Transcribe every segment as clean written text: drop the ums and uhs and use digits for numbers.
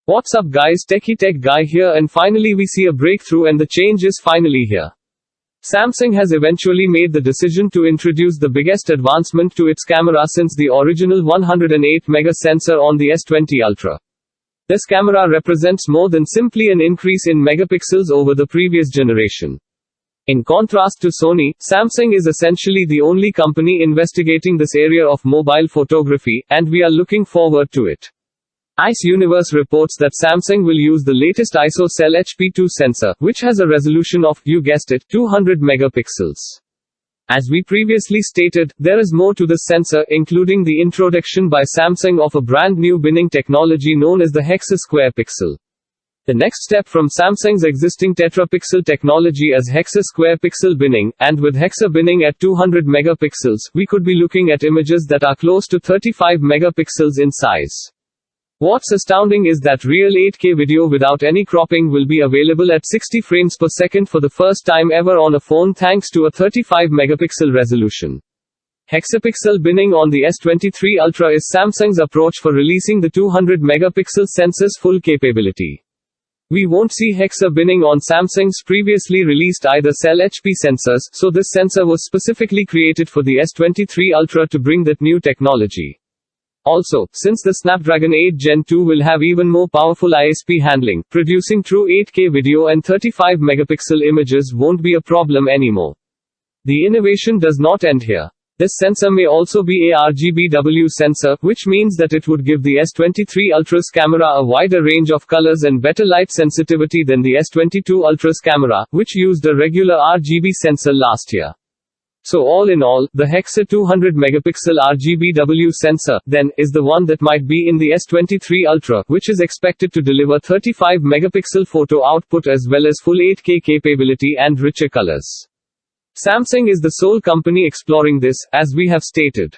What's up guys, Techie Tech Guy here, and finally we see a breakthrough and the change is finally here. Samsung has eventually made the decision to introduce the biggest advancement to its camera since the original 108 mega sensor on the S20 Ultra. This camera represents more than simply an increase in megapixels over the previous generation. In contrast to Sony, Samsung is essentially the only company investigating this area of mobile photography, and we are looking forward to it. ICE Universe reports that Samsung will use the latest ISO-Cell HP2 sensor, which has a resolution of, you guessed it, 200 megapixels. As we previously stated, there is more to this sensor, including the introduction by Samsung of a brand new binning technology known as the Hexa square pixel. The next step from Samsung's existing tetrapixel technology is Hexa square pixel binning, and with Hexa binning at 200 megapixels, we could be looking at images that are close to 35 megapixels in size. What's astounding is that real 8K video without any cropping will be available at 60 frames per second for the first time ever on a phone thanks to a 35 megapixel resolution. Hexapixel binning on the S23 Ultra is Samsung's approach for releasing the 200 megapixel sensor's full capability. We won't see Hexa binning on Samsung's previously released either Cell HP sensors, so this sensor was specifically created for the S23 Ultra to bring that new technology. Also, since the Snapdragon 8 Gen 2 will have even more powerful ISP handling, producing true 8K video and 35 megapixel images won't be a problem anymore. The innovation does not end here. This sensor may also be a RGBW sensor, which means that it would give the S23 Ultra's camera a wider range of colors and better light sensitivity than the S22 Ultra's camera, which used a regular RGB sensor last year. So all in all, the Hexa 200 megapixel RGBW sensor, then, is the one that might be in the S23 Ultra, which is expected to deliver 35 megapixel photo output as well as full 8K capability and richer colors. Samsung is the sole company exploring this, as we have stated.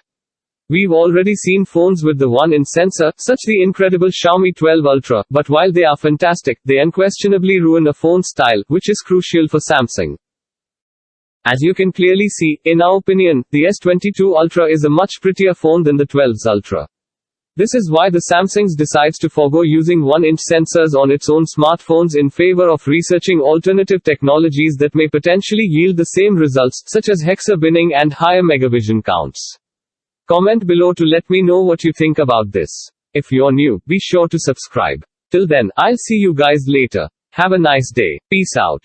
We've already seen phones with the one-inch sensor, such the incredible Xiaomi 12 Ultra, but while they are fantastic, they unquestionably ruin a phone's style, which is crucial for Samsung. As you can clearly see, in our opinion, the S22 Ultra is a much prettier phone than the 12's Ultra. This is why the Samsung decides to forgo using one-inch sensors on its own smartphones in favor of researching alternative technologies that may potentially yield the same results, such as Hexa binning and higher megavision counts. Comment below to let me know what you think about this. If you're new, be sure to subscribe. Till then, I'll see you guys later. Have a nice day. Peace out.